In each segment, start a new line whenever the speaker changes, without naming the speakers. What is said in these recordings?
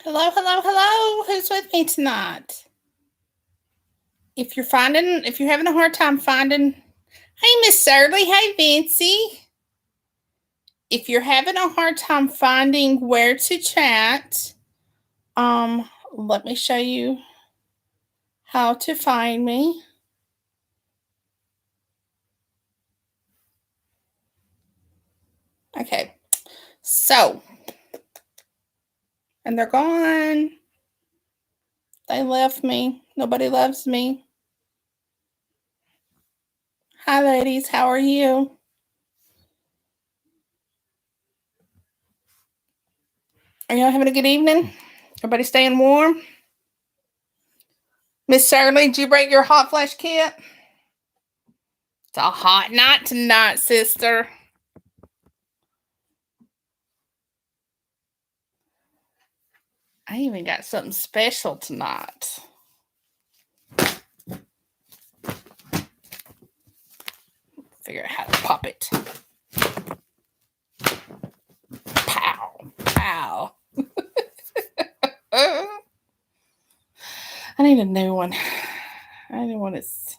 Hello, hello, hello. Who's with me tonight? If you're having a hard time finding, hey, Miss Shirley, hey, Vincy. If you're having a hard time finding where to chat, let me show you how to find me. Okay, so, and they're gone. They left me. Nobody loves me. Hi, ladies. How are you? Are y'all having a good evening? Everybody staying warm? Miss Shirley, did you break your hot flash kit? It's a hot night tonight, sister. I even got something special tonight. Figure out how to pop it. Pow, pow. I need a new one. I need one that's.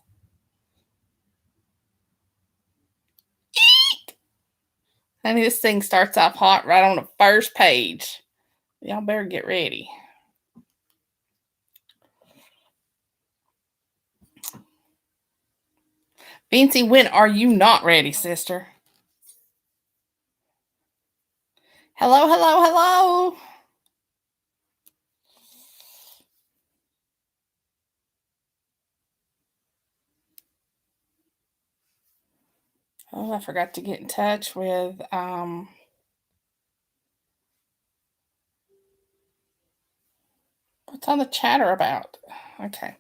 I need this thing starts off hot right on the first page. Y'all better get ready. Vincy, when are you not ready, sister? Hello, hello, hello. Oh, I forgot to get in touch with what's on the chatter about? Okay.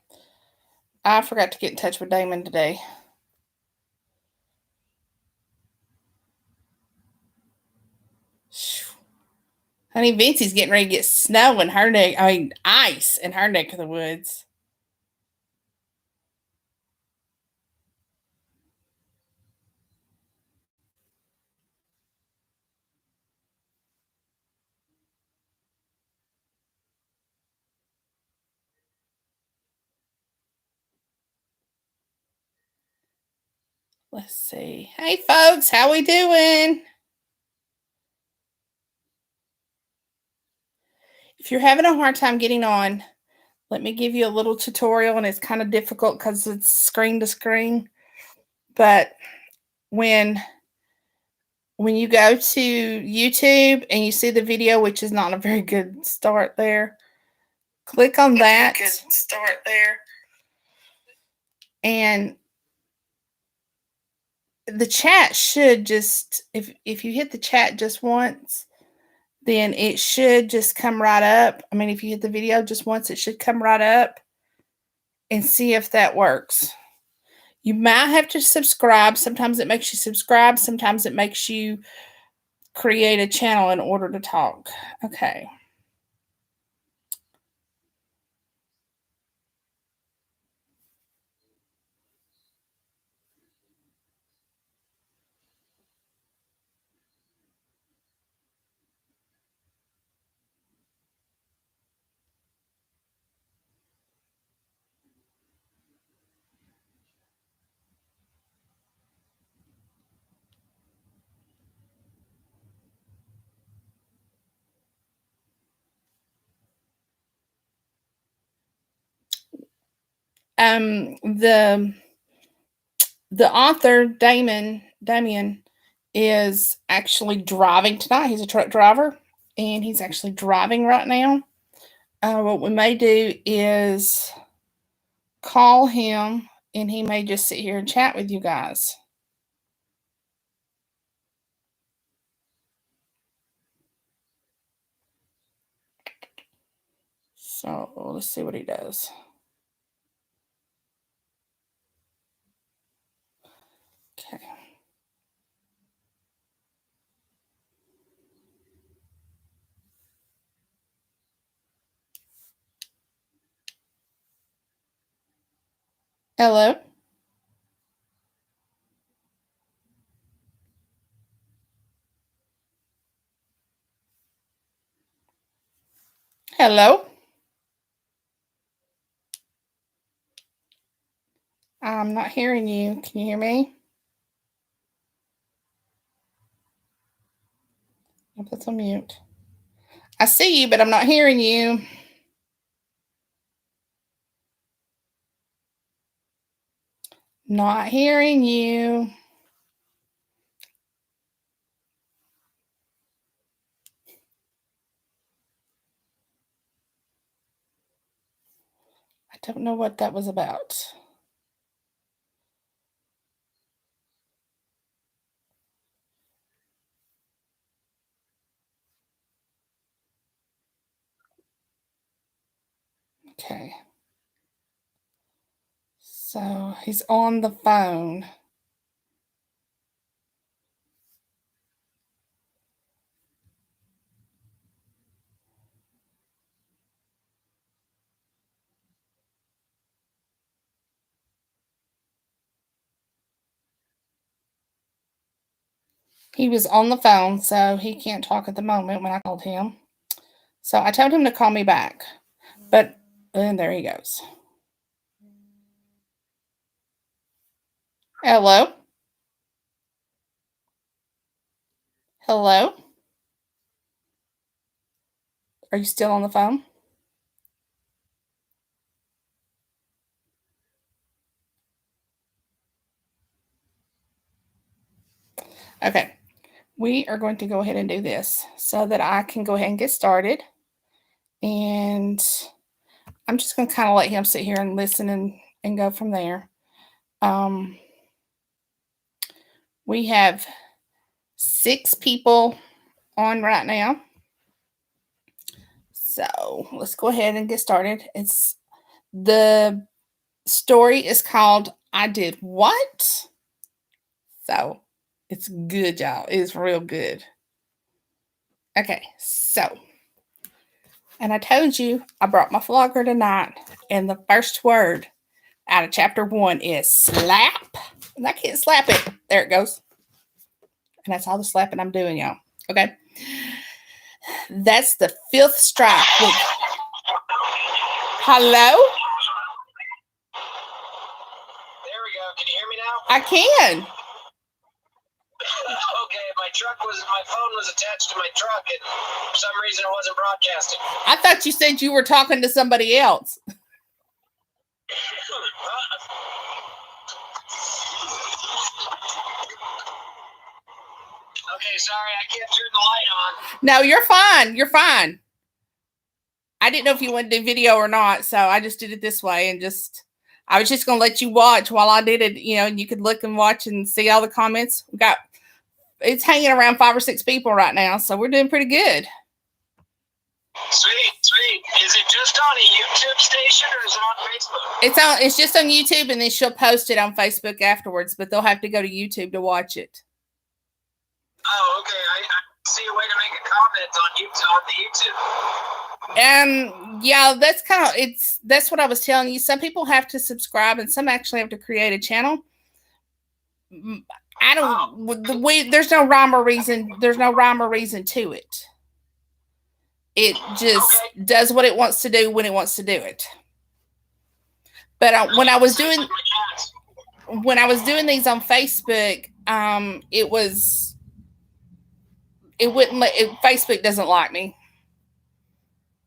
I forgot to get in touch with Damon today. Honey, Vincy's getting ready to get snow in her neck. I mean, ice in her neck of the woods. Let's see. Hey, folks, how we doing? If you're having a hard time getting on, let me give you a little tutorial, and it's kind of difficult because it's screen to screen. But when you go to YouTube and you see the video, which is not a very good start there, click on that. And the chat should just, if you hit the chat just once, then it should just come right up. I mean, if you hit the video just once, it should come right up, and see if that works. You might have to subscribe. Sometimes it makes you subscribe. Sometimes it makes you create a channel in order to talk. Okay. The author Damian is actually driving tonight. He's a truck driver, and he's actually driving right now. What we may do is call him, and he may just sit here and chat with you guys. So let's see what he does. Okay. Hello. Hello? I'm not hearing you. Can you hear me? I'll put on mute. I see you, but I'm not hearing you. Not hearing you. I don't know what that was about. Okay. So he's on the phone. He was on the phone, so he can't talk at the moment when I called him. So I told him to call me back. But and there he goes. Hello? Hello? Are you still on the phone? Okay. We are going to go ahead and do this so that I can go ahead and get started. And I'm just going to kind of let him sit here and listen and go from there. We have 6 people on right now. So let's go ahead and get started. The story is called I Did What? So it's good, y'all. It's real good. Okay, so, and I told you I brought my flogger tonight, and the first word out of chapter 1 is slap. And I can't slap it. There it goes. And that's all the slapping I'm doing, y'all. Okay. That's the 5th strike. Hello?
There we go. Can you hear me now?
I can.
Okay, my phone was attached to my truck, and for some reason it wasn't broadcasting.
I thought you said you were talking to somebody else.
Okay, sorry, I can't turn the light on.
No, you're fine. You're fine. I didn't know if you wanted to do video or not, so I just did it this way and I was just going to let you watch while I did it, and you could look and watch and see all the comments. It's hanging around 5 or 6 people right now, so we're doing pretty good.
Sweet. Is it just on a YouTube station or is it on Facebook?
It's just on YouTube, and then she'll post it on Facebook afterwards, but they'll have to go to YouTube to watch it.
Oh, okay. I see a way to make a comment on
And
the YouTube.
yeah, that's what I was telling you. Some people have to subscribe, and some actually have to create a channel. I don't. There's no rhyme or reason. There's no rhyme or reason to it. It just does what it wants to do when it wants to do it. But when I was doing these on Facebook, Facebook doesn't like me.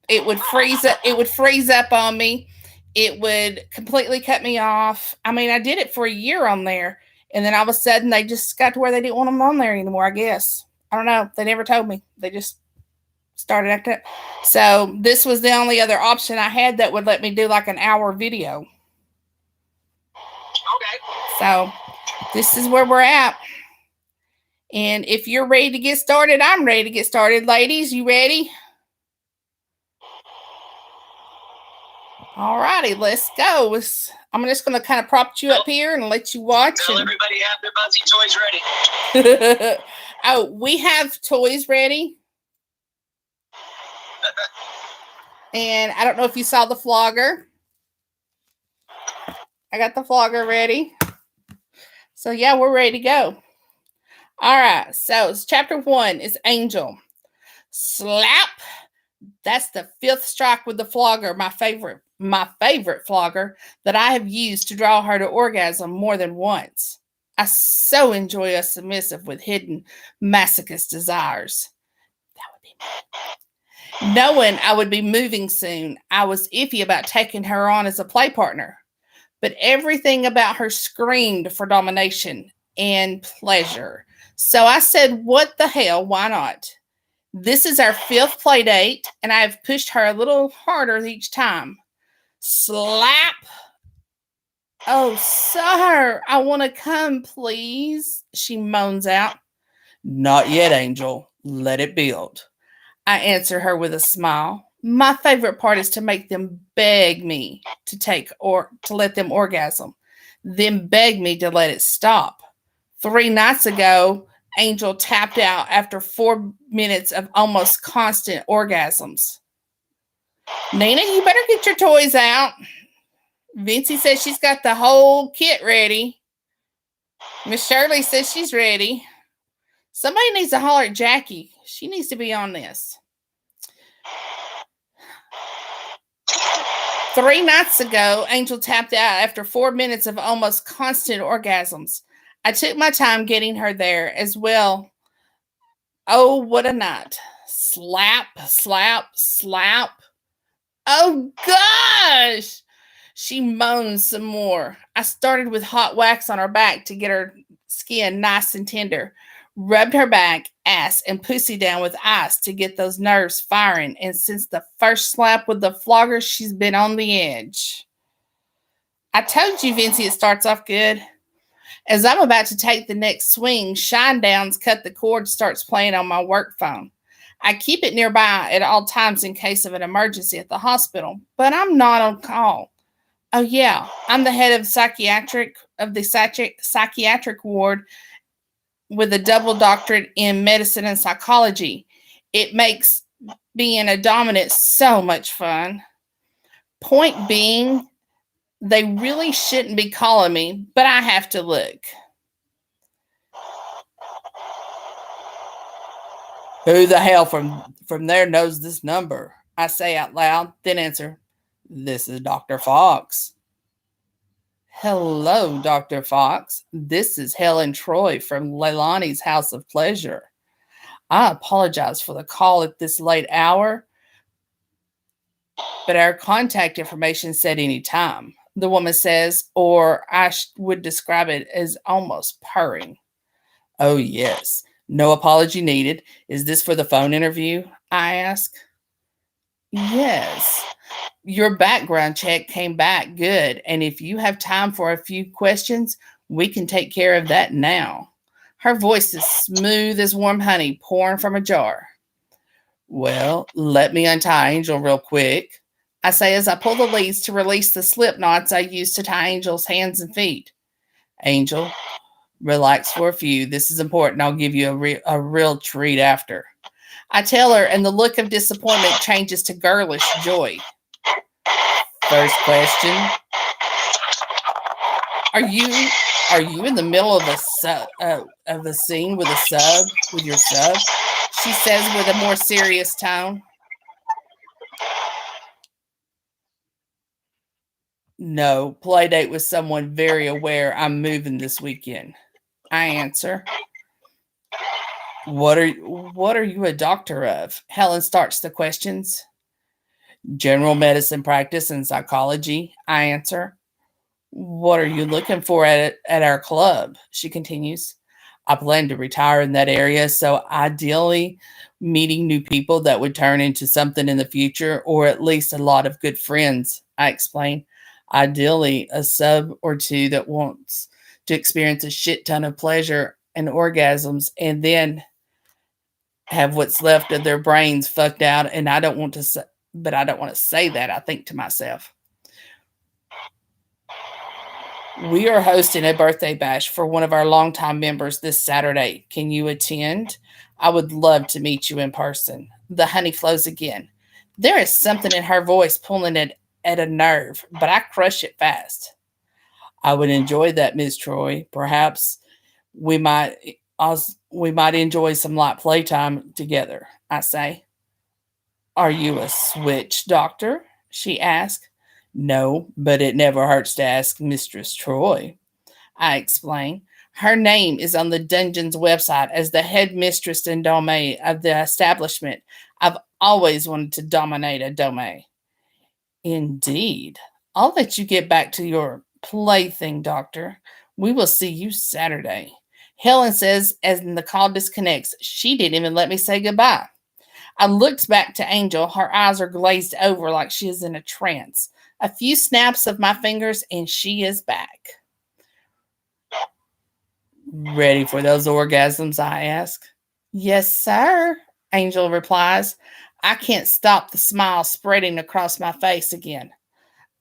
It would freeze up. It would freeze up on me. It would completely cut me off. I mean, I did it for a year on there, and then all of a sudden they just got to where they didn't want them on there anymore. I guess I don't know. They never told me. They just started acting up. So this was the only other option I had that would let me do like an hour video.
Okay.
So this is where we're at. And if you're ready to get started, I'm ready to get started. Ladies, you ready? All righty, let's go. I'm just going to kind of prop you up here and let you watch.
Tell everybody have their Buzzy toys ready.
Oh, we have toys ready. And I don't know if you saw the flogger. I got the flogger ready. So yeah, we're ready to go. All right, so chapter 1 is Angel. Slap. That's the 5th strike with the flogger, my favorite flogger that I have used to draw her to orgasm more than once. I so enjoy a submissive with hidden masochist desires. That would be me. Knowing I would be moving soon, I was iffy about taking her on as a play partner, but everything about her screamed for domination and pleasure. So I said, what the hell, why not? This is our 5th play date, and I have pushed her a little harder each time. Slap. Oh, sir, I want to come, please, she moans out. Not yet, Angel. Let it build. I answer her with a smile. My favorite part is to make them beg me to let them orgasm, then beg me to let it stop. 3 nights ago, Angel tapped out after 4 minutes of almost constant orgasms. Nina, you better get your toys out. Vincey says she's got the whole kit ready. Miss Shirley says she's ready. Somebody needs to holler at Jackie. She needs to be on this. 3 nights ago, Angel tapped out after 4 minutes of almost constant orgasms. I took my time getting her there as well. Oh, what a night. Slap, slap, slap. Oh, gosh. She moans some more. I started with hot wax on her back to get her skin nice and tender. Rubbed her back, ass, and pussy down with ice to get those nerves firing. And since the first slap with the flogger, she's been on the edge. I told you, Vincey, it starts off good. As I'm about to take the next swing, Shinedown's Cut the Cord starts playing on my work phone. I keep it nearby at all times in case of an emergency at the hospital, but I'm not on call. Oh yeah, I'm the head of the psychiatric ward with a double doctorate in medicine and psychology. It makes being a dominant so much fun. Point being, they really shouldn't be calling me, but I have to look. Who the hell from there knows this number? I say out loud, then answer, this is Dr. Fox. Hello, Dr. Fox. This is Helen Troy from Leilani's House of Pleasure. I apologize for the call at this late hour, but our contact information said any time, the woman says, or I would describe it as almost purring. Oh, yes. No apology needed. Is this for the phone interview? I ask. Yes. Your background check came back good, and if you have time for a few questions, we can take care of that now. Her voice is smooth as warm honey pouring from a jar. Well, let me untie Angel real quick, I say as I pull the leads to release the slip knots I use to tie Angel's hands and feet. Angel, relax for a few. This is important. I'll give you a real treat after. I tell her, and the look of disappointment changes to girlish joy. First question. Are you in the middle of a scene with your sub? She says with a more serious tone. No, play date with someone very aware I'm moving this weekend. I answer. What are you a doctor of? Helen starts the questions. General medicine practice and psychology, I answer. What are you looking for at our club? She continues. I plan to retire in that area, so ideally meeting new people that would turn into something in the future, or at least a lot of good friends, I explain. Ideally, a sub or two that wants to experience a shit ton of pleasure and orgasms and then have what's left of their brains fucked out. And I don't want to say that, I think to myself. We are hosting a birthday bash for one of our longtime members this Saturday. Can you attend? I would love to meet you in person. The honey flows again. There is something in her voice pulling at a nerve, but I crush it fast. I would enjoy that, Miss Troy. Perhaps we might enjoy some light playtime together, I say. Are you a switch doctor? She asked. No, but it never hurts to ask Mistress Troy, I explained. Her name is on the dungeon's website as the headmistress and domain of the establishment. I've always wanted to dominate a domain. Indeed. I'll let you get back to your plaything, Doctor. We will see you Saturday. Helen says as the call disconnects, she didn't even let me say goodbye. I looked back to Angel. Her eyes are glazed over like she is in a trance. A few snaps of my fingers and she is back. Ready for those orgasms? I ask. Yes, sir, Angel replies. I can't stop the smile spreading across my face again.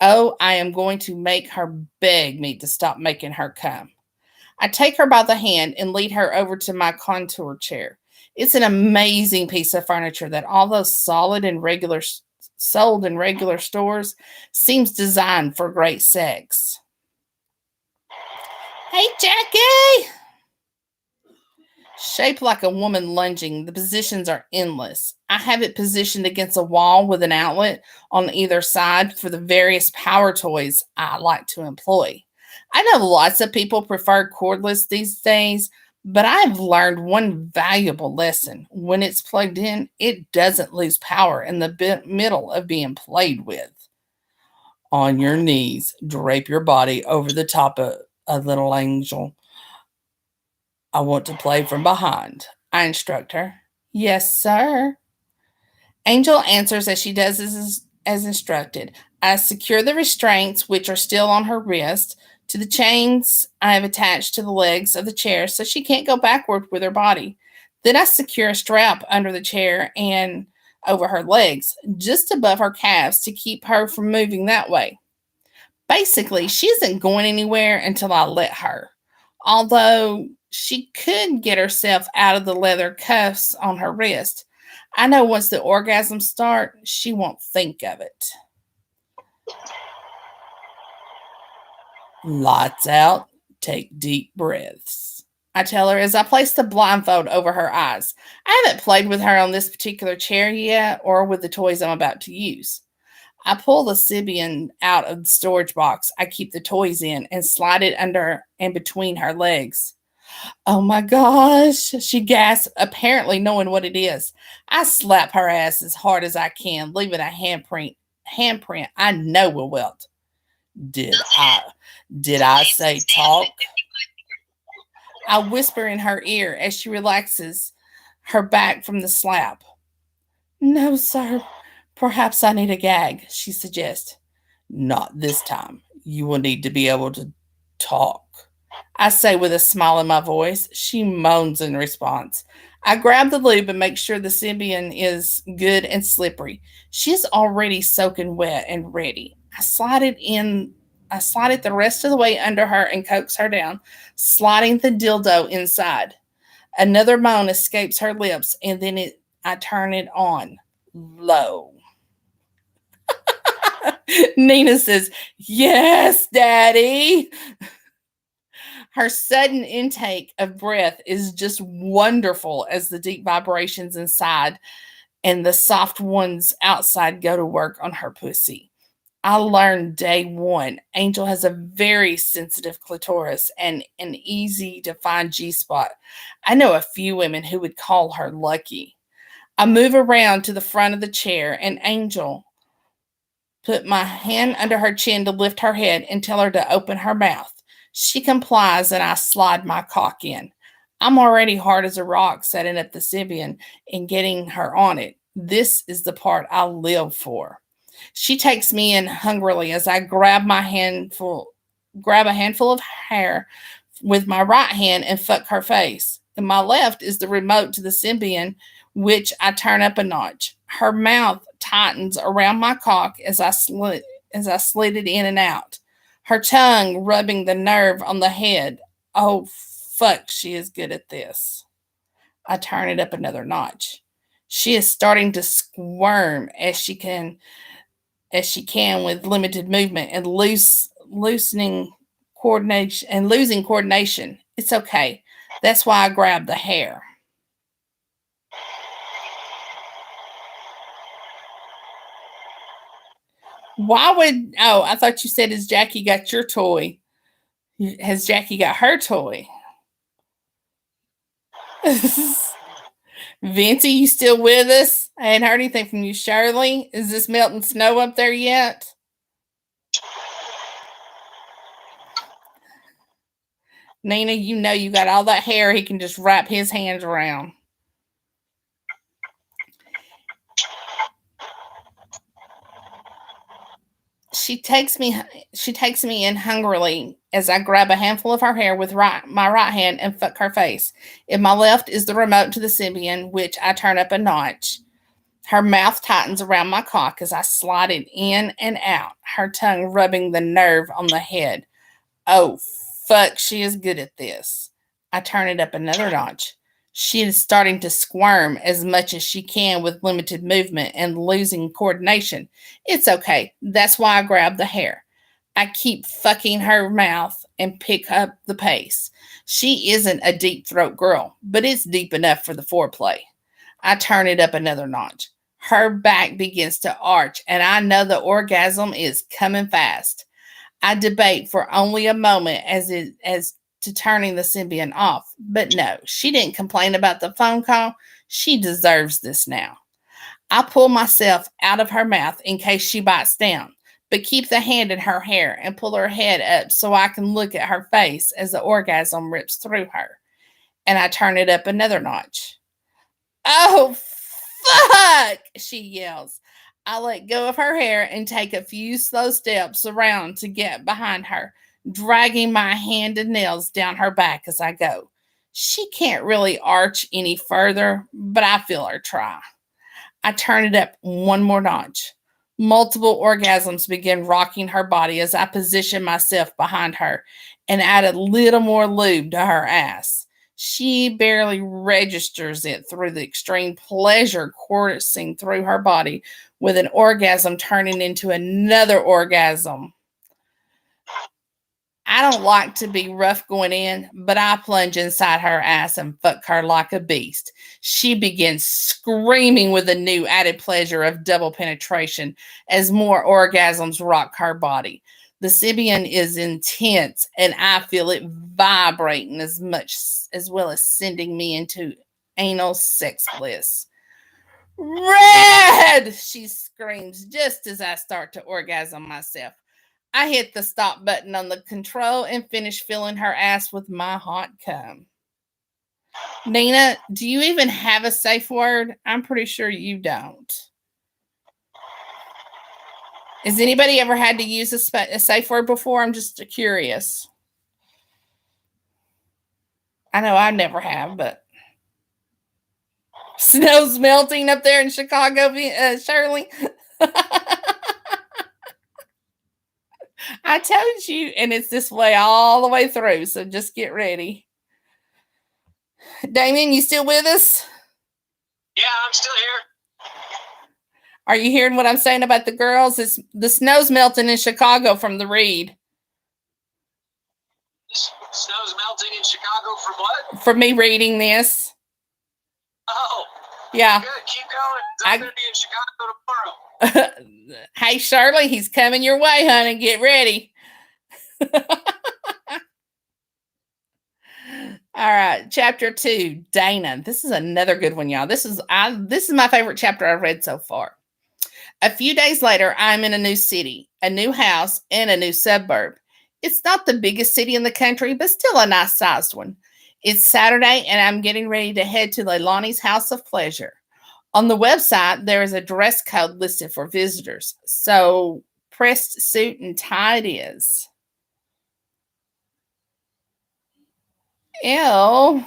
Oh, I am going to make her beg me to stop making her come. I take her by the hand and lead her over to my contour chair. It's an amazing piece of furniture that, although sold in regular stores, seems designed for great sex. Hey, Jackie! Shaped like a woman lunging, the positions are endless. I have it positioned against a wall with an outlet on either side for the various power toys I like to employ. I know lots of people prefer cordless these days, but I've learned one valuable lesson. When it's plugged in, it doesn't lose power in the middle of being played with. On your knees, drape your body over the top of a little angel. I want to play from behind, I instruct her. Yes, sir. Angel answers as she does as instructed. I secure the restraints, which are still on her wrist, to the chains I have attached to the legs of the chair so she can't go backward with her body. Then I secure a strap under the chair and over her legs, just above her calves, to keep her from moving that way. Basically, she isn't going anywhere until I let her. Although she could get herself out of the leather cuffs on her wrist, I know once the orgasms start, she won't think of it. Lights out. Take deep breaths, I tell her as I place the blindfold over her eyes. I haven't played with her on this particular chair yet or with the toys I'm about to use. I pull the Sibian out of the storage box I keep the toys in and slide it under and between her legs. Oh my gosh, she gasps, apparently knowing what it is. I slap her ass as hard as I can, leaving a handprint I know will welt. Did I say talk? I whisper in her ear as she relaxes her back from the slap. No, sir. Perhaps I need a gag, she suggests. Not this time. You will need to be able to talk, I say with a smile in my voice. She moans in response. I grab the lube and make sure the Symbian is good and slippery. She is already soaking wet and ready. I slide it the rest of the way under her and coax her down, sliding the dildo inside. Another moan escapes her lips, and then I turn it on low. Nina says, Yes, Daddy. Her sudden intake of breath is just wonderful as the deep vibrations inside and the soft ones outside go to work on her pussy. I learned day one, Angel has a very sensitive clitoris and an easy to find G spot. I know a few women who would call her lucky. I move around to the front of the chair and Angel put my hand under her chin to lift her head and tell her to open her mouth. She complies and I slide my cock in. I'm already hard as a rock setting up the Sibian and getting her on it. This is the part I live for. She takes me in hungrily as I grab a handful of hair with my right hand and fuck her face. In my left is the remote to the Symbian, which I turn up a notch. Her mouth tightens around my cock as I slid it in and out. Her tongue rubbing the nerve on the head. Oh, fuck, she is good at this. I turn it up another notch. She is starting to squirm as she can with limited movement and losing coordination. It's okay. That's why I grabbed the hair. Why would, oh, I thought you said, has Jackie got your toy? Has Jackie got her toy? Vincey, you still with us? I hadn't heard anything from you. Shirley, is this melting snow up there yet? Nina, you know you got all that hair he can just wrap his hands around. She takes me in hungrily as I grab a handful of her hair with my right hand and fuck her face. In my left is the remote to the Symbian, which I turn up a notch. Her mouth tightens around my cock as I slide it in and out, her tongue rubbing the nerve on the head. Oh, fuck, she is good at this. I turn it up another notch. She is starting to squirm as much as she can with limited movement and losing coordination. It's okay. That's why I grab the hair. I keep fucking her mouth and pick up the pace. She isn't a deep throat girl, but it's deep enough for the foreplay. I turn it up another notch. Her back begins to arch, and I know the orgasm is coming fast. I debate for only a moment as to turning the Symbian off, but no, she didn't complain about the phone call. She deserves this now. I pull myself out of her mouth in case she bites down, but keep the hand in her hair and pull her head up so I can look at her face as the orgasm rips through her. And I turn it up another notch. Oh, fuck, she yells. I let go of her hair and take a few slow steps around to get behind her, dragging my hand and nails down her back as I go. She can't really arch any further, but I feel her try. I turn it up one more notch. Multiple orgasms begin rocking her body as I position myself behind her and add a little more lube to her ass. She barely registers it through the extreme pleasure coursing through her body, with an orgasm turning into another orgasm. I don't like to be rough going in, but I plunge inside her ass and fuck her like a beast. She begins screaming with a new added pleasure of double penetration as more orgasms rock her body. The Symbian is intense, and I feel it vibrating as well as sending me into anal sex bliss. Red! She screams just as I start to orgasm myself. I hit the stop button on the control and finish filling her ass with my hot cum. Nina, do you even have a safe word? I'm pretty sure you don't. Has anybody ever had to use a safe word before? I'm just curious. I know I never have, but snow's melting up there in Chicago, Shirley. I told you, and it's this way all the way through, so just get ready. Damian, you still with us?
Yeah, I'm still here.
Are you hearing what I'm saying about the girls? The snow's melting in Chicago from the read.
Snow's melting in Chicago from what?
For me reading this.
Oh.
Yeah.
Good, keep going. I'm going to be in Chicago tomorrow.
Hey, Shirley, he's coming your way, honey. Get ready. All right, chapter 2, Dana. This is another good one, y'all. This is my favorite chapter I've read so far. A few days later, I'm in a new city, a new house, and a new suburb. It's not the biggest city in the country, but still a nice sized one. It's Saturday, and I'm getting ready to head to Leilani's House of Pleasure. On the website, there is a dress code listed for visitors, so pressed suit and tie it is. Ew.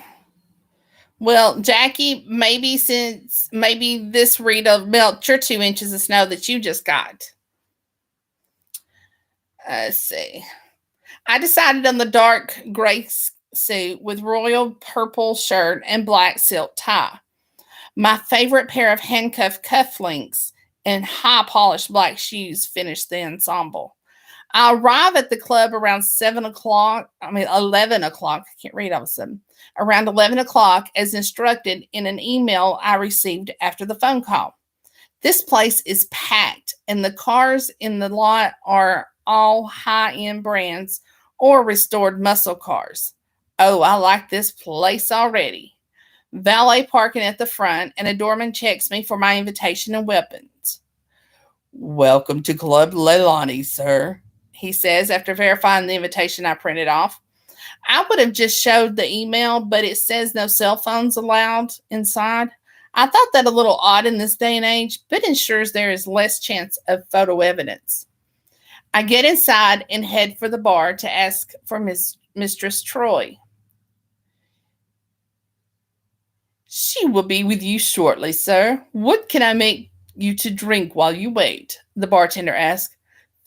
Well, Jackie, maybe this read will melt your 2 inches of snow that you just got. Let's see. I decided on the dark gray suit with royal purple shirt and black silk tie. My favorite pair of handcuff cufflinks and high polished black shoes finished the ensemble. I arrive at the club around 11 o'clock. I can't read all of a sudden. Around 11 o'clock, as instructed in an email I received after the phone call. This place is packed, and the cars in the lot are all high end brands or restored muscle cars. Oh, I like this place already. Valet parking at the front, and a doorman checks me for my invitation and weapons. Welcome to Club Leilani, sir, he says after verifying the invitation I printed off. I would have just showed the email, but it says no cell phones allowed inside. I thought that a little odd in this day and age, but ensures there is less chance of photo evidence. I get inside and head for the bar to ask for Mistress Troy. She will be with you shortly, sir. What can I make you to drink while you wait? The bartender asked.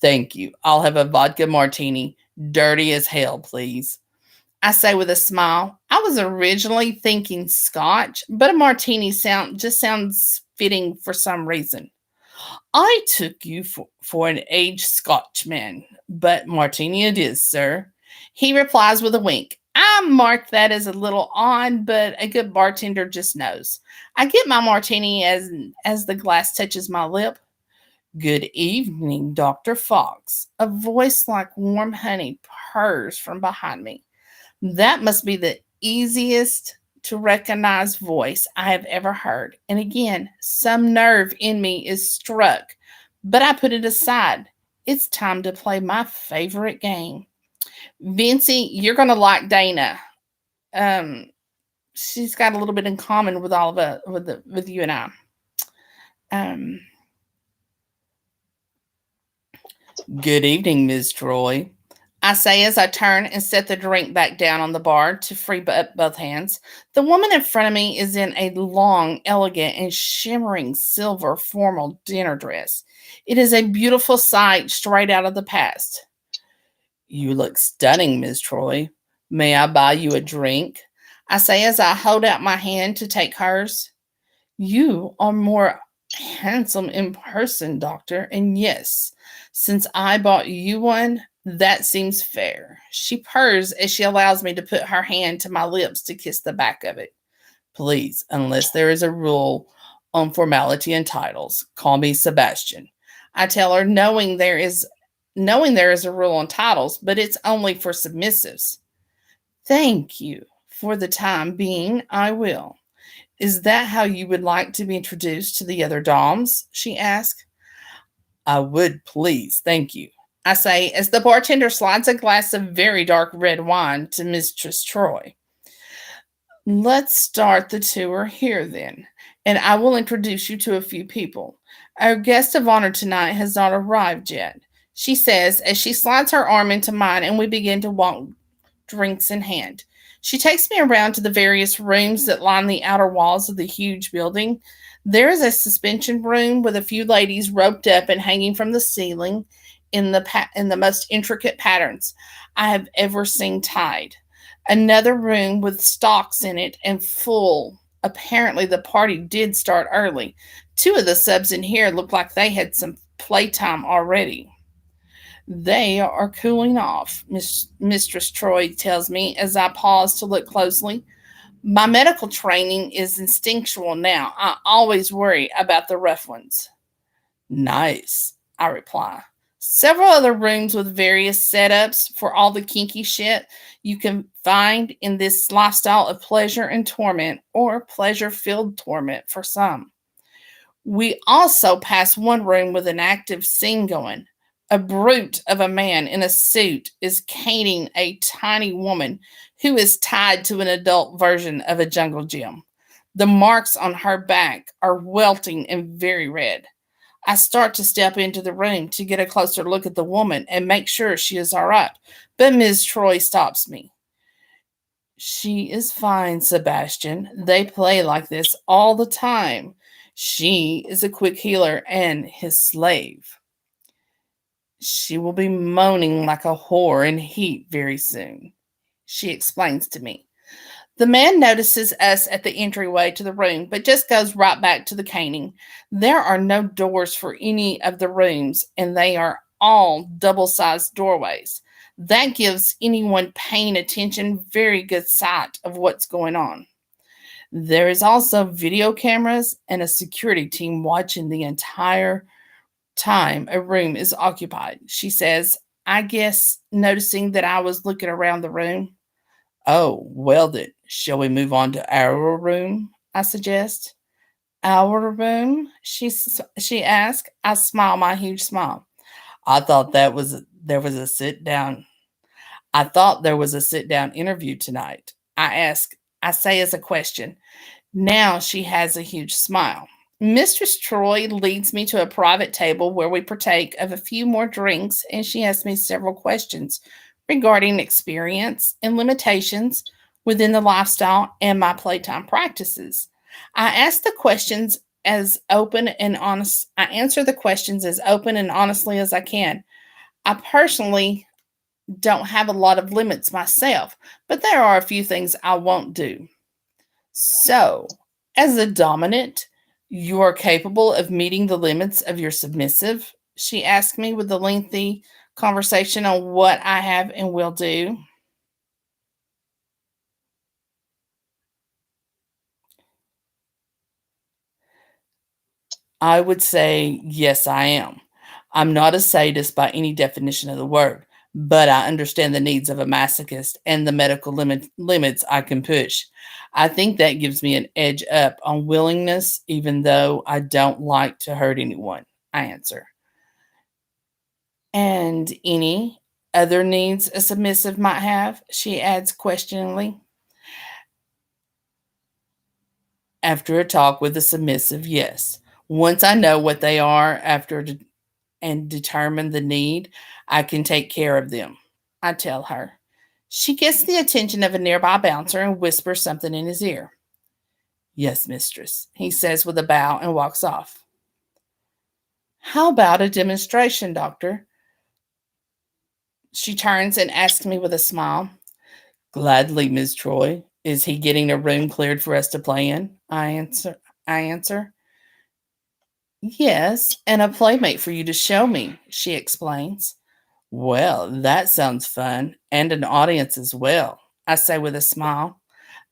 Thank you. I'll have a vodka martini. Dirty as hell, please. I say with a smile. I was originally thinking scotch, but a martini sounds fitting for some reason. I took you for an aged Scotchman, but martini it is, sir. He replies with a wink. I mark that as a little odd, but a good bartender just knows. I get my martini as the glass touches my lip. Good evening, Dr. Fox. A voice like warm honey purrs from behind me. That must be the easiest to recognize voice I have ever heard. And again, some nerve in me is struck, but I put it aside. It's time to play my favorite game. Vincey, you're going to like Dana. She's got a little bit in common with all of us, with you and I. Good evening, Ms. Troy. I say as I turn and set the drink back down on the bar to free both hands. The woman in front of me is in a long, elegant, and shimmering silver formal dinner dress. It is a beautiful sight straight out of the past. You look stunning, Miss Troy. May I buy you a drink? I say as I hold out my hand to take hers. You are more handsome in person, Doctor, and yes, since I bought you one, that seems fair. She purrs as she allows me to put her hand to my lips to kiss the back of it. Please, unless there is a rule on formality and titles, call me Sebastian. I tell her, knowing there is a rule on titles, but it's only for submissives. Thank you. For the time being, I will. Is that how you would like to be introduced to the other Doms? She asked. I would, please. Thank you. I say as the bartender slides a glass of very dark red wine to Mistress Troy. Let's start the tour here then, and I will introduce you to a few people. Our guest of honor tonight has not arrived yet, she says as she slides her arm into mine and we begin to walk, drinks in hand. She takes me around to the various rooms that line the outer walls of the huge building. There is a suspension room with a few ladies roped up and hanging from the ceiling in the most intricate patterns I have ever seen tied. Another room with stocks in it and full. Apparently, the party did start early. Two of the subs in here look like they had some playtime already. They are cooling off, Mistress Troy tells me as I pause to look closely. My medical training is instinctual now. I always worry about the rough ones. Nice, I reply. Several other rooms with various setups for all the kinky shit you can find in this lifestyle of pleasure and torment, or pleasure-filled torment for some. We also pass one room with an active scene going. A brute of a man in a suit is caning a tiny woman who is tied to an adult version of a jungle gym. The marks on her back are welting and very red. I start to step into the room to get a closer look at the woman and make sure she is all right, but Ms. Troy stops me. She is fine, Sebastian. They play like this all the time. She is a quick healer and his slave. She will be moaning like a whore in heat very soon, she explains to me. The man notices us at the entryway to the room, but just goes right back to the caning. There are no doors for any of the rooms, and they are all double-sized doorways. That gives anyone paying attention very good sight of what's going on. There is also video cameras and a security team watching the entire time a room is occupied. She says, I guess noticing that I was looking around the room. Oh, well then, shall we move on to our room? I suggest. Our room? She asked. I smile my huge smile. I thought there was a sit down. I thought there was a sit down interview tonight. I say as a question. Now she has a huge smile. Mistress Troy leads me to a private table where we partake of a few more drinks, and she asks me several questions regarding experience and limitations within the lifestyle and my playtime practices. I ask the questions as open and honest. I answer the questions as open and honestly as I can. I personally don't have a lot of limits myself, but there are a few things I won't do. So, as a dominant, you are capable of meeting the limits of your submissive? She asked me with a lengthy conversation on what I have and will do. I would say, yes, I am. I'm not a sadist by any definition of the word, but I understand the needs of a masochist and the medical limits I can push. I think that gives me an edge up on willingness, even though I don't like to hurt anyone. I answer. And any other needs a submissive might have? She adds questioningly. After a talk with the submissive, yes. Once I know what they are and determine the need, I can take care of them. I tell her. She gets the attention of a nearby bouncer and whispers something in his ear. Yes, mistress, he says with a bow and walks off. How about a demonstration, doctor? She turns and asks me with a smile. Gladly, Miss Troy. Is he getting a room cleared for us to play in? I answer. Yes, and a playmate for you to show me, she explains. Well, that sounds fun, and an audience as well, I say with a smile.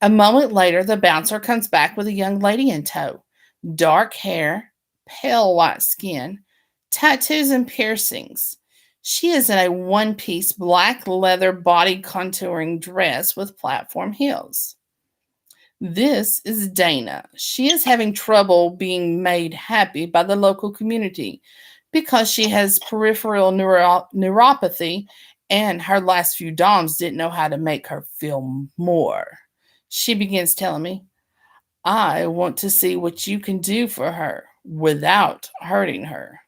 A moment later, the bouncer comes back with a young lady in tow. Dark hair, pale white skin, tattoos and piercings. She is in a one piece black leather body contouring dress with platform heels. This is Dana. She is having trouble being made happy by the local community because she has peripheral neuropathy and her last few DOMs didn't know how to make her feel more. She begins telling me, I want to see what you can do for her without hurting her.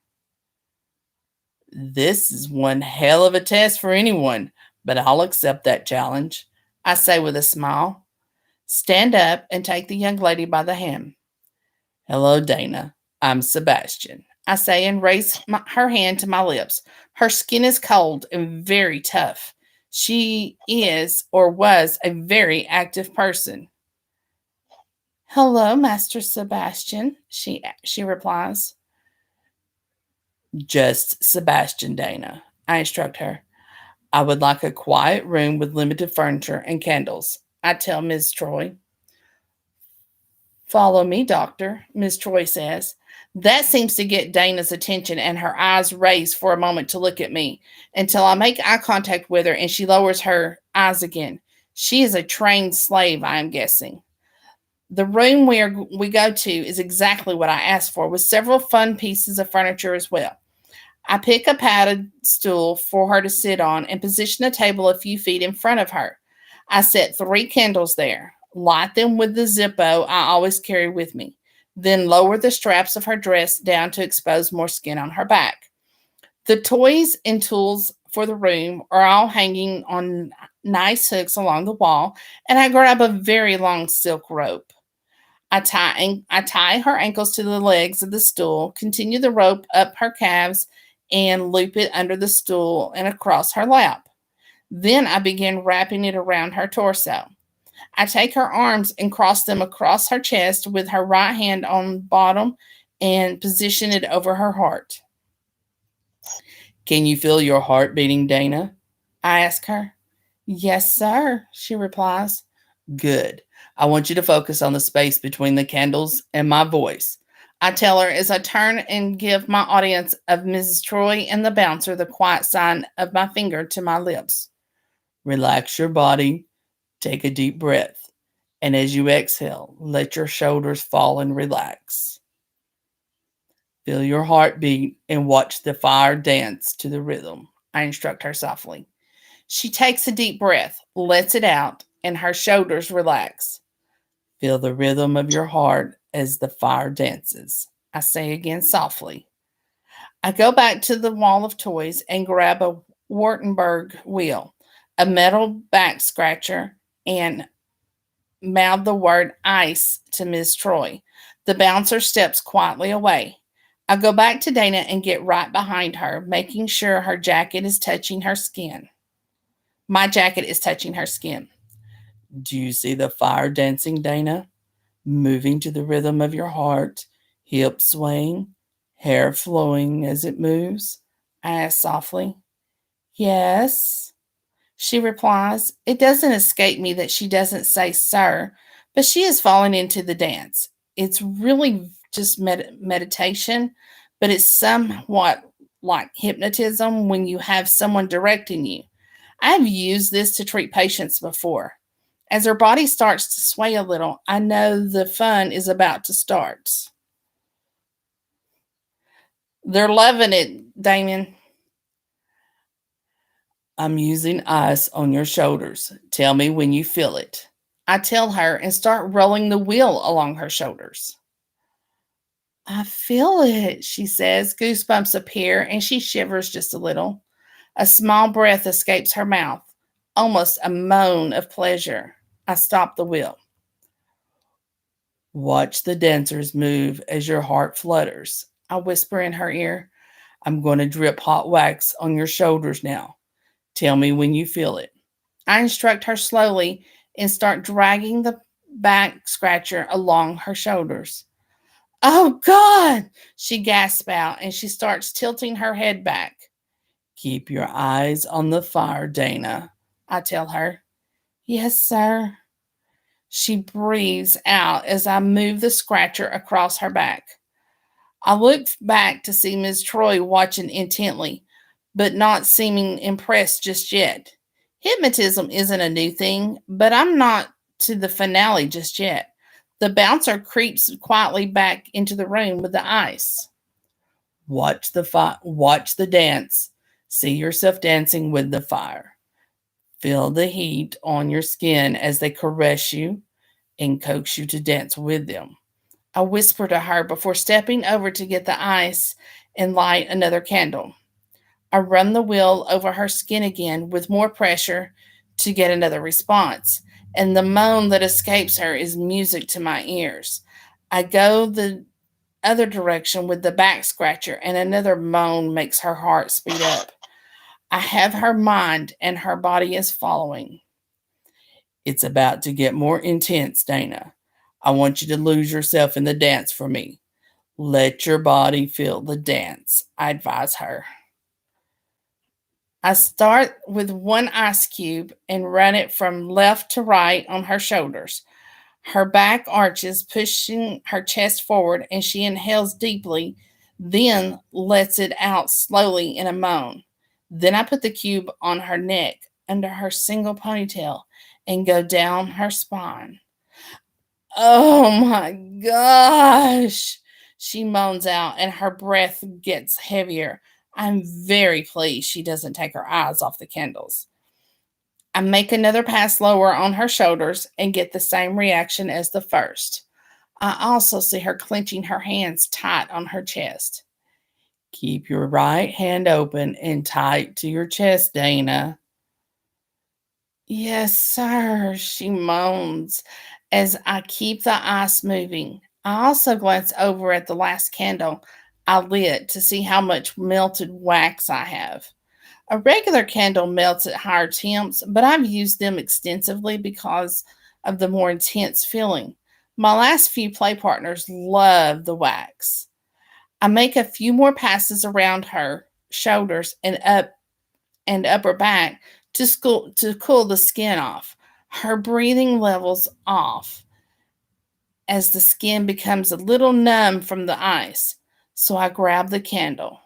This is one hell of a test for anyone, but I'll accept that challenge, I say with a smile. Stand up and take the young lady by the hand. Hello, Dana. I'm Sebastian, I say and raise her hand to my lips. Her skin is cold and very tough. She is or was a very active person. Hello, Master Sebastian, she replies. Just Sebastian, Dana, I instruct her. I would like a quiet room with limited furniture and candles, I tell Miss Troy. Follow me, doctor, Miss Troy says. That seems to get Dana's attention, and her eyes raise for a moment to look at me until I make eye contact with her and she lowers her eyes again. She is a trained slave, I am guessing. The room we go to is exactly what I asked for, with several fun pieces of furniture as well. I pick a padded stool for her to sit on and position a table a few feet in front of her. I set 3 candles there, light them with the Zippo I always carry with me, then lower the straps of her dress down to expose more skin on her back. The toys and tools for the room are all hanging on nice hooks along the wall, and I grab a very long silk rope. I tie her ankles to the legs of the stool, continue the rope up her calves, and loop it under the stool and across her lap. Then I begin wrapping it around her torso. I take her arms and cross them across her chest with her right hand on bottom and position it over her heart. Can you feel your heart beating, Dana? I ask her. Yes, sir, she replies. Good. I want you to focus on the space between the candles and my voice. I tell her as I turn and give my audience of Mrs. Troy and the bouncer the quiet sign of my finger to my lips. Relax your body, take a deep breath, and as you exhale, let your shoulders fall and relax. Feel your heartbeat and watch the fire dance to the rhythm. I instruct her softly. She takes a deep breath, lets it out, and her shoulders relax. Feel the rhythm of your heart as the fire dances. I say again softly. I go back to the wall of toys and grab a Wartenberg wheel, a metal back scratcher, and mouth the word ice to Miss Troy. The bouncer steps quietly away. I go back to Dana and get right behind her, making sure her jacket is touching her skin. My jacket is touching her skin. Do you see the fire dancing, Dana? Moving to the rhythm of your heart, hips swaying, hair flowing as it moves? I ask softly. Yes, she replies. It doesn't escape me that she doesn't say sir, but she is falling into the dance. It's really just meditation, but it's somewhat like hypnotism when you have someone directing you. I've used this to treat patients before. As her body starts to sway a little, I know the fun is about to start. They're loving it, Damian. I'm using ice on your shoulders. Tell me when you feel it. I tell her and start rolling the wheel along her shoulders. I feel it, she says. Goosebumps appear and she shivers just a little. A small breath escapes her mouth, almost a moan of pleasure. I stop the wheel. Watch the dancers move as your heart flutters. I whisper in her ear, I'm going to drip hot wax on your shoulders now. Tell me when you feel it. I instruct her slowly and start dragging the back scratcher along her shoulders. Oh, God! She gasps out and she starts tilting her head back. Keep your eyes on the fire, Dana, I tell her. Yes, sir. She breathes out as I move the scratcher across her back. I look back to see Miss Troy watching intently, but not seeming impressed just yet. Hypnotism isn't a new thing, but I'm not to the finale just yet. The bouncer creeps quietly back into the room with the ice. Watch the dance. See yourself dancing with the fire. Feel the heat on your skin as they caress you and coax you to dance with them. I whisper to her before stepping over to get the ice and light another candle. I run the wheel over her skin again with more pressure to get another response, and the moan that escapes her is music to my ears. I go the other direction with the back scratcher, and another moan makes her heart speed up. I have her mind, and her body is following. It's about to get more intense, Dana. I want you to lose yourself in the dance for me. Let your body feel the dance, I advise her. I start with one ice cube and run it from left to right on her shoulders. Her back arches, pushing her chest forward, and she inhales deeply, then lets it out slowly in a moan. Then I put the cube on her neck, under her single ponytail, and go down her spine. Oh my gosh, she moans out, and her breath gets heavier. I'm very pleased she doesn't take her eyes off the candles. I make another pass lower on her shoulders and get the same reaction as the first. I also see her clenching her hands tight on her chest. Keep your right hand open and tight to your chest, Dana. Yes, sir, she moans as I keep the ice moving. I also glance over at the last candle I lit to see how much melted wax I have. A regular candle melts at higher temps, but I've used them extensively because of the more intense feeling. My last few play partners love the wax. I make a few more passes around her shoulders and up and upper back to cool the skin off. Her breathing levels off as the skin becomes a little numb from the ice. So I grab the candle.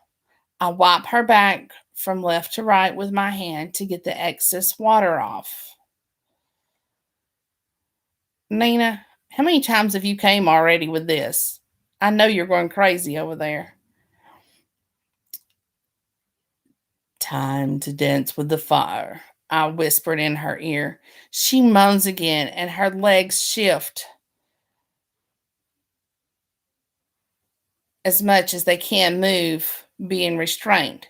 I wipe her back from left to right with my hand to get the excess water off. Nina, how many times have you came already with this? I know you're going crazy over there. Time to dance with the fire, I whispered in her ear. She moans again and her legs shift as much as they can move, being restrained.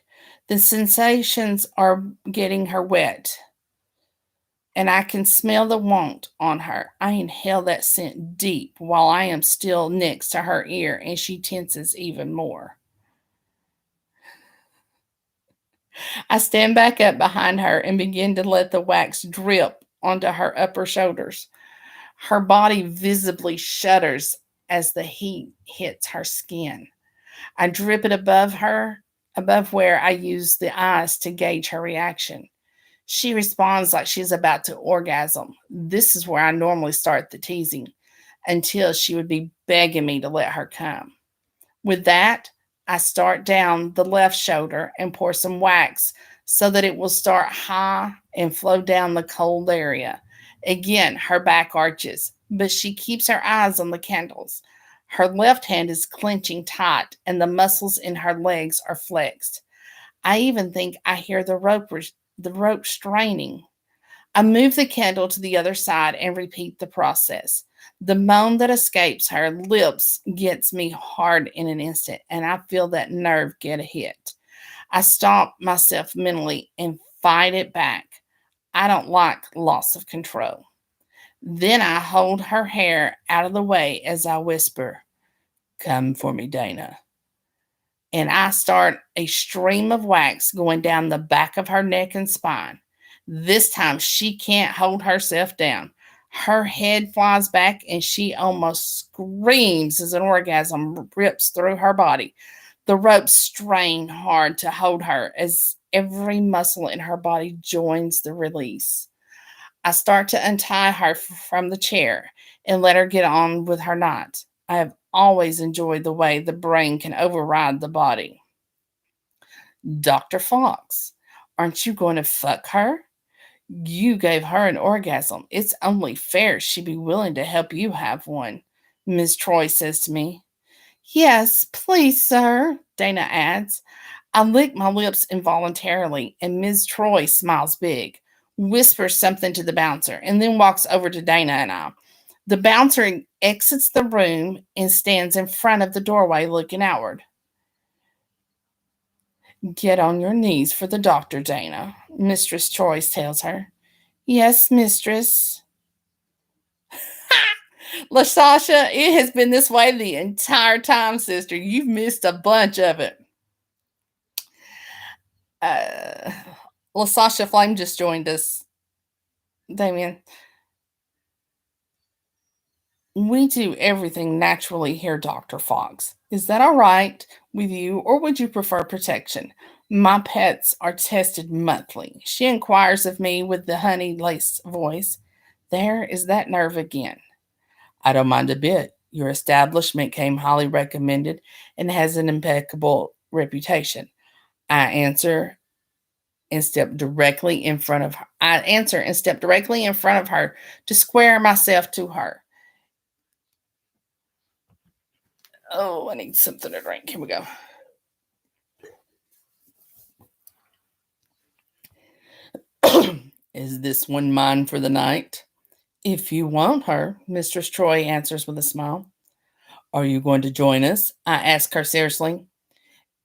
The sensations are getting her wet, and I can smell the want on her. I inhale that scent deep while I am still next to her ear, and she tenses even more. I stand back up behind her and begin to let the wax drip onto her upper shoulders. Her body visibly shudders as the heat hits her skin. I drip it above her, above where I use the eyes to gauge her reaction. She responds like she's about to orgasm. This is where I normally start the teasing until she would be begging me to let her come. With that, I start down the left shoulder and pour some wax so that it will start high and flow down the cold area. Again, her back arches, but she keeps her eyes on the candles. Her left hand is clenching tight, and the muscles in her legs are flexed. I even think I hear the rope straining. I move the candle to the other side and repeat the process. The moan that escapes her lips gets me hard in an instant, and I feel that nerve get a hit. I stop myself mentally and fight it back. I don't like loss of control. Then I hold her hair out of the way as I whisper, "Come for me, Dana." And I start a stream of wax going down the back of her neck and spine. This time she can't hold herself down. Her head flies back and she almost screams as an orgasm rips through her body. The ropes strain hard to hold her as every muscle in her body joins the release. I start to untie her from the chair and let her get on with her knot. I have always enjoyed the way the brain can override the body. Dr. Fox, aren't you going to fuck her? You gave her an orgasm. It's only fair she be willing to help you have one, Miss Troy says to me. Yes, please, sir, Dana adds. I lick my lips involuntarily, and Ms. Troy smiles big, whispers something to the bouncer, and then walks over to Dana and I. The bouncer exits the room and stands in front of the doorway looking outward. Get on your knees for the doctor, Dana, Mistress Troy tells her. Yes, mistress. LaSasha, it has been this way the entire time, sister. You've missed a bunch of it. Uh, LaSasha Flame just joined us. Damian, we do everything naturally here, Dr. Fox. Is that all right with you, or would you prefer protection? My pets are tested monthly. She inquires of me with the honey laced voice. There is that nerve again. I don't mind a bit. Your establishment came highly recommended and has an impeccable reputation. I answer and step directly in front of her. I answer and step directly in front of her to square myself to her. Oh, I need something to drink. Here we go. Is this one mine for the night? If you want her, Mistress Troy answers with a smile. Are you going to join us? I ask her seriously.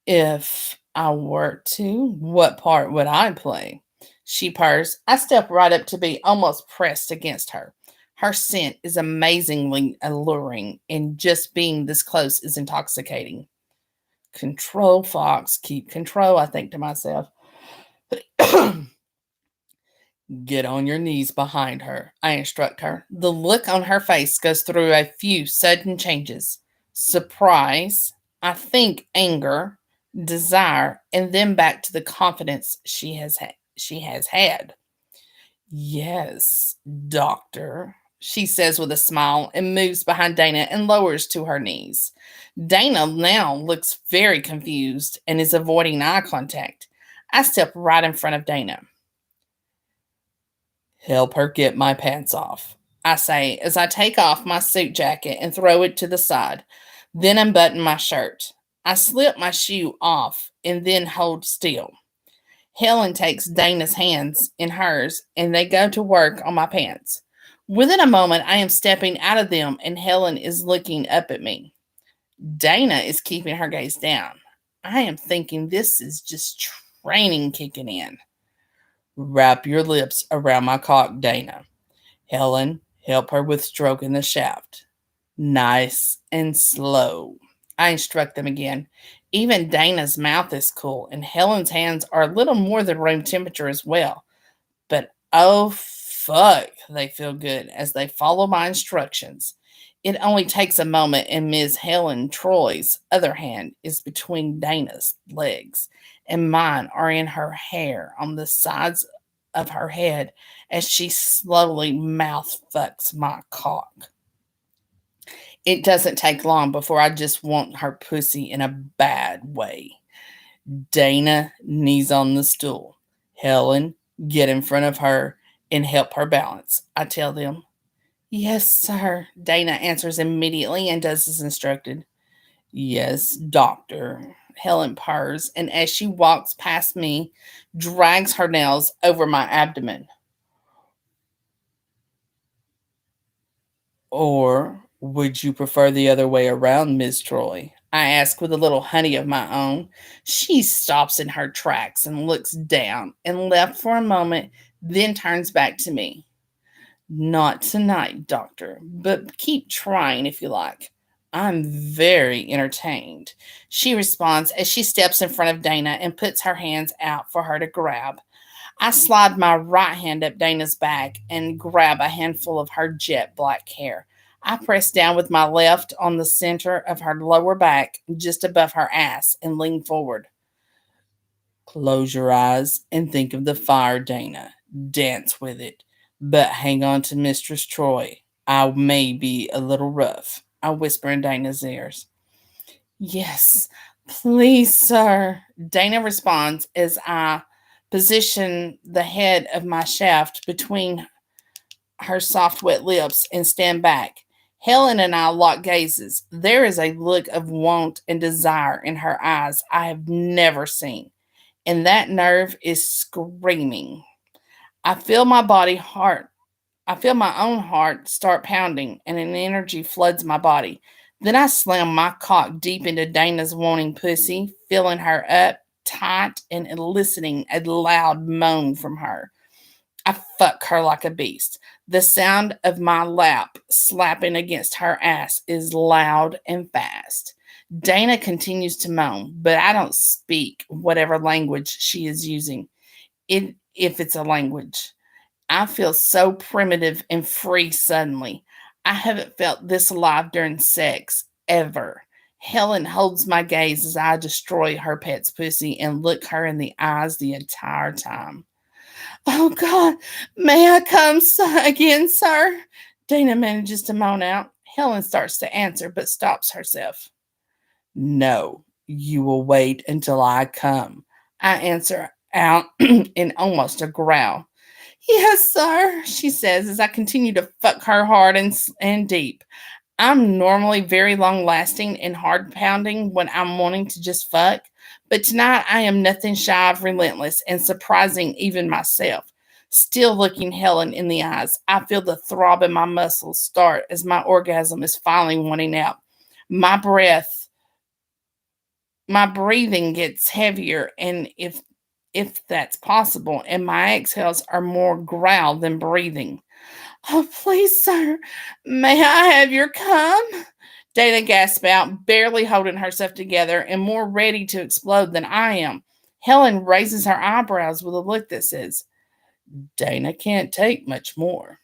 If I were to, what part would I play? She purrs. I step right up to be almost pressed against her. Her scent is amazingly alluring, and just being this close is intoxicating. Control, Fox, keep control, I think to myself. Get on your knees behind her, I instruct her. The look on her face goes through a few sudden changes: surprise, I think anger, desire, and then back to the confidence she has had. Yes, doctor, she says with a smile and moves behind Dana and lowers to her knees. Dana now looks very confused and is avoiding eye contact. I step right in front of Dana. Help her get my pants off, I say as I take off my suit jacket and throw it to the side, then unbutton my shirt. I slip my shoe off and then hold still. Helen takes Dana's hands in hers and they go to work on my pants. Within a moment, I am stepping out of them and Helen is looking up at me. Dana is keeping her gaze down. I am thinking this is just training kicking in. Wrap your lips around my cock, Dana. Helen, help her with stroking the shaft. Nice and slow. I instruct them again. Even Dana's mouth is cool, and Helen's hands are a little more than room temperature as well. But oh fuck, they feel good as they follow my instructions. It only takes a moment, and Ms. Helen Troy's other hand is between Dana's legs, and mine are in her hair on the sides of her head as she slowly mouth fucks my cock. It doesn't take long before I just want her pussy in a bad way. Dana knees on the stool. Helen, get in front of her and help her balance, I tell them. Yes, sir, Dana answers immediately and does as instructed. Yes, doctor, Helen purrs, and as she walks past me, drags her nails over my abdomen. Or would you prefer the other way around, Miss Troy? I ask with a little honey of my own. She stops in her tracks and looks down and left for a moment, then turns back to me. Not tonight, doctor, but keep trying if you like. I'm very entertained, she responds as she steps in front of Dana and puts her hands out for her to grab. I slide my right hand up Dana's back and grab a handful of her jet black hair. I press down with my left on the center of her lower back, just above her ass, and lean forward. Close your eyes and think of the fire, Dana. Dance with it. But hang on to Mistress Troy. I may be a little rough, I whisper in Dana's ears. Yes, please, sir, Dana responds as I position the head of my shaft between her soft, wet lips and stand back. Helen and I lock gazes. There is a look of want and desire in her eyes I have never seen, and that nerve is screaming. I feel my body heart I feel my own heart start pounding and an energy floods my body. Then I slam my cock deep into Dana's wanting pussy, filling her up tight and eliciting a loud moan from her. I fuck her like a beast. The sound of my lap slapping against her ass is loud and fast. Dana continues to moan, but I don't speak whatever language she is using, if it's a language. I feel so primitive and free suddenly. I haven't felt this alive during sex ever. Helen holds my gaze as I destroy her pet's pussy and look her in the eyes the entire time. Oh God, may I come again, sir? Dana manages to moan out. Helen starts to answer but stops herself. No, you will wait until I come, I answer out in almost a growl. Yes, sir, she says as I continue to fuck her hard and deep. I'm normally very long lasting and hard pounding when I'm wanting to just fuck, but tonight I am nothing shy of relentless and surprising even myself. Still looking Helen in the eyes, I feel the throb in my muscles start as my orgasm is finally wanting out. My breath, my breathing gets heavier, and if that's possible, and my exhales are more growl than breathing. Oh, please, sir, may I have your cum? Dana gasped out, barely holding herself together and more ready to explode than I am. Helen raises her eyebrows with a look that says, Dana can't take much more.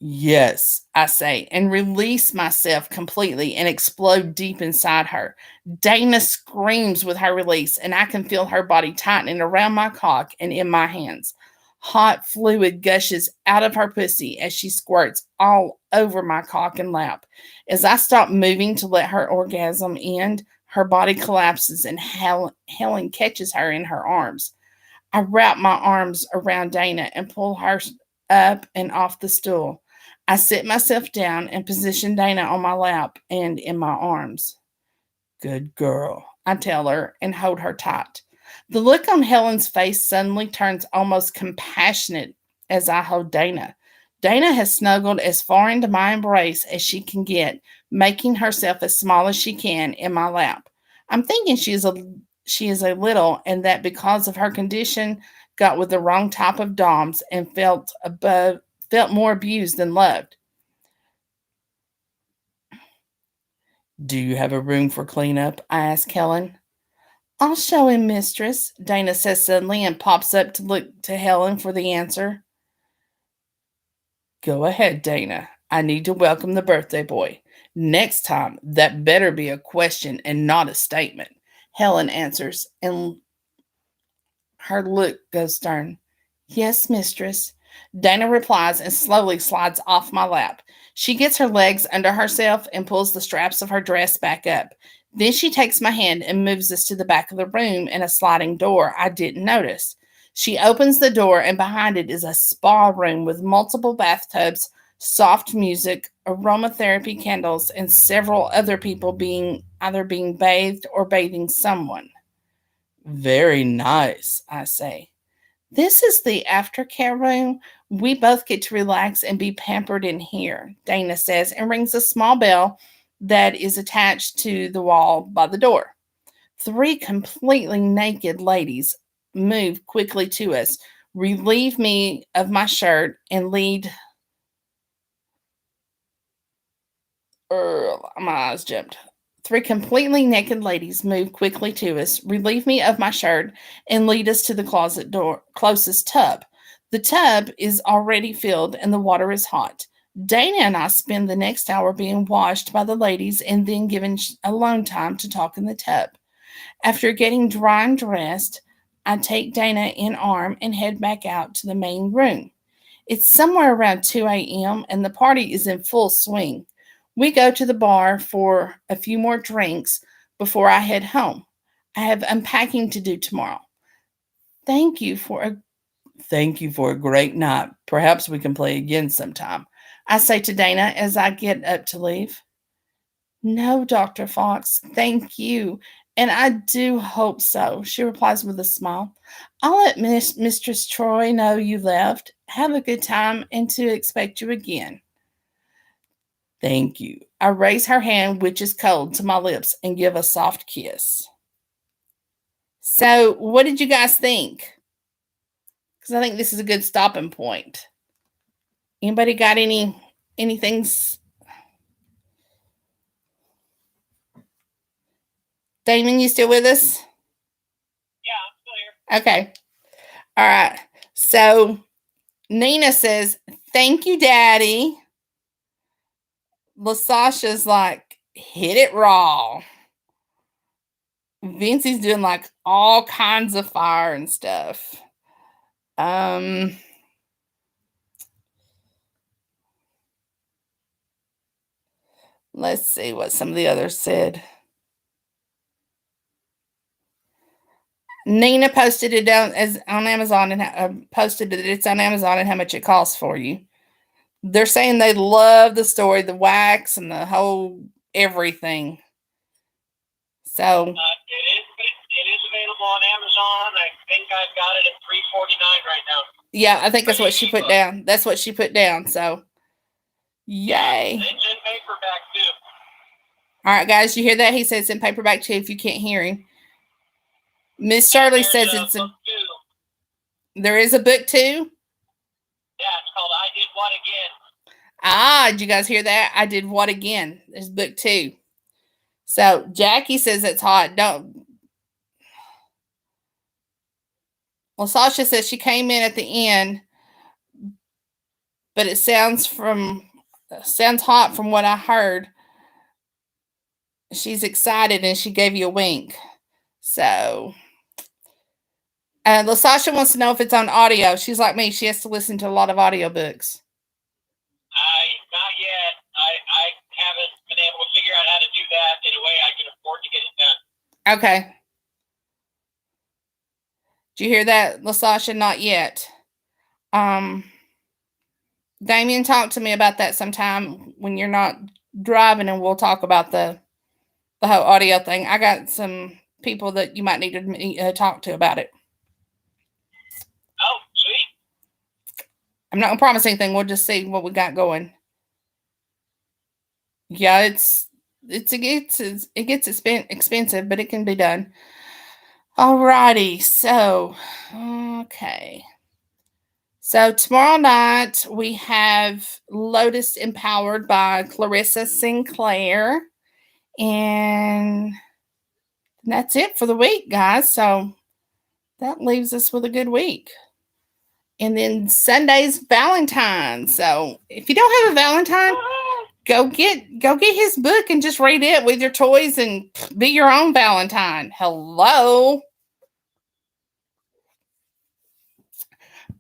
Yes, I say, and release myself completely and explode deep inside her. Dana screams with her release, and I can feel her body tightening around my cock and in my hands. Hot fluid gushes out of her pussy as she squirts all over my cock and lap. As I stop moving to let her orgasm end, her body collapses and Helen catches her in her arms. I wrap my arms around Dana and pull her up and off the stool. I sit myself down and position Dana on my lap and in my arms. Good girl, I tell her and hold her tight. The look on Helen's face suddenly turns almost compassionate as I hold Dana. Dana has snuggled as far into my embrace as she can get, making herself as small as she can in my lap. I'm thinking she is a little, and that because of her condition, got with the wrong type of doms and felt more abused than loved. Do you have a room for cleanup? I ask Helen. I'll show him, mistress, Dana says suddenly and pops up to look to Helen for the answer. Go ahead, Dana. I need to welcome the birthday boy. Next time, that better be a question and not a statement. Helen answers, and her look goes stern. Yes, mistress. Dana replies and slowly slides off my lap. She gets her legs under herself and pulls the straps of her dress back up. Then she takes my hand and moves us to the back of the room and a sliding door I didn't notice. She opens the door, and behind it is a spa room with multiple bathtubs, soft music, aromatherapy candles, and several other people either being bathed or bathing someone. Very nice, I say. This is the aftercare room. We both get to relax and be pampered in here, Dana says, and rings a small bell that is attached to the wall by the door. Three completely naked ladies move quickly to us, relieve me of my shirt, and lead. My eyes jumped. Three completely naked ladies move quickly to us, relieve me of my shirt, and lead us to the closet door closest tub. The tub is already filled and the water is hot. Dana and I spend the next hour being washed by the ladies and then given alone time to talk in the tub. After getting dry and dressed, I take Dana in arm and head back out to the main room. It's somewhere around 2 a.m., and the party is in full swing. We go to the bar for a few more drinks before I head home. I have unpacking to do tomorrow. Thank you for a Thank you for a great night. Perhaps we can play again sometime, I say to Dana as I get up to leave. No, Dr. Fox, thank you. And I do hope so, she replies with a smile. I'll let Mistress Troy know you left. Have a good time and to expect you again. Thank you. I raise her hand, which is cold, to my lips and give a soft kiss. So, what did you guys think? Because I think this is a good stopping point. Anybody got anything? Damon, you still with us?
Yeah, I'm still here.
Okay. All right. So Nina says, thank you, Daddy. LaSasha's like, hit it raw. Vincey's doing like all kinds of fire and stuff. Let's see what some of the others said. Nina posted it down as on Amazon and posted that it's on Amazon and how much it costs for you. They're saying they love the story, the wax and the whole everything. So
it is available on Amazon. I think I've got it at $3.49 right now.
Yeah, I think that's what she put down. That's what she put down. So yay.
Yeah, it's in paperback too.
All right, guys, you hear that? He says it's in paperback too if you can't hear him. Miss Shirley says it's a book too. There is a book too?
Yeah, it's called I Did What Again.
Ah, did you guys hear that? I Did What Again. There's book 2. So Jackie says it's hot. Don't. Well, Sasha says she came in at the end, but it sounds hot from what I heard. She's excited and she gave you a wink. So LaSasha wants to know if it's on audio. She's like me. She has to listen to a lot of audiobooks.
Not yet. I haven't been able to figure out how to do that in a way I can afford to get it done.
Okay. Did you hear that, LaSasha? Not yet. Damian, talk to me about that sometime when you're not driving, and we'll talk about the whole audio thing. I got some people that you might need to talk to about it.
Oh, sweet.
I'm not gonna promise anything. We'll just see what we got going. Yeah, it gets expensive, but it can be done. Alrighty, so okay. So tomorrow night we have Lotus Empowered by Clarissa Sinclair, and that's it for the week, guys. So that leaves us with a good week. And then Sunday's Valentine's. So if you don't have a Valentine, go get his book and just read it with your toys and be your own Valentine. Hello.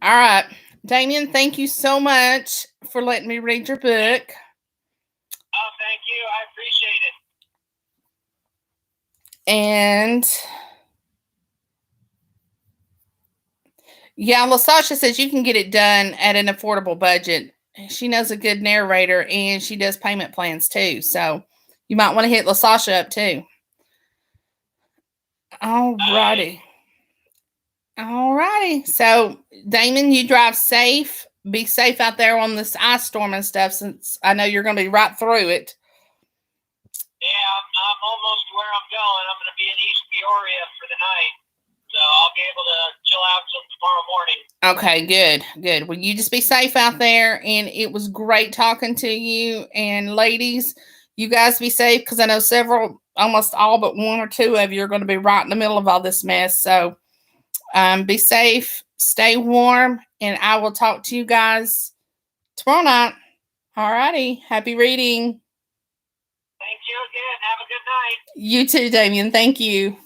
All right. Damian, thank you so much for letting me read your book.
Oh, thank you. I appreciate it.
And yeah, LaSasha says you can get it done at an affordable budget. She knows a good narrator, and she does payment plans too. So you might want to hit LaSasha up too. Alrighty. Alrighty. So, Damon, you drive safe. Be safe out there on this ice storm and stuff, since I know you're going to be right through it.
Yeah, I'm almost where I'm going. I'm going to be in East Peoria for the night, so I'll be able to chill out till tomorrow morning.
Okay, good. Well, you just be safe out there, and it was great talking to you. And ladies, you guys be safe, because I know several, almost all but one or two of you are going to be right in the middle of all this mess. So be safe, stay warm, and I will talk to you guys tomorrow night. Alrighty, happy reading.
Thank you again. Have a good night.
You too, Damian. Thank you.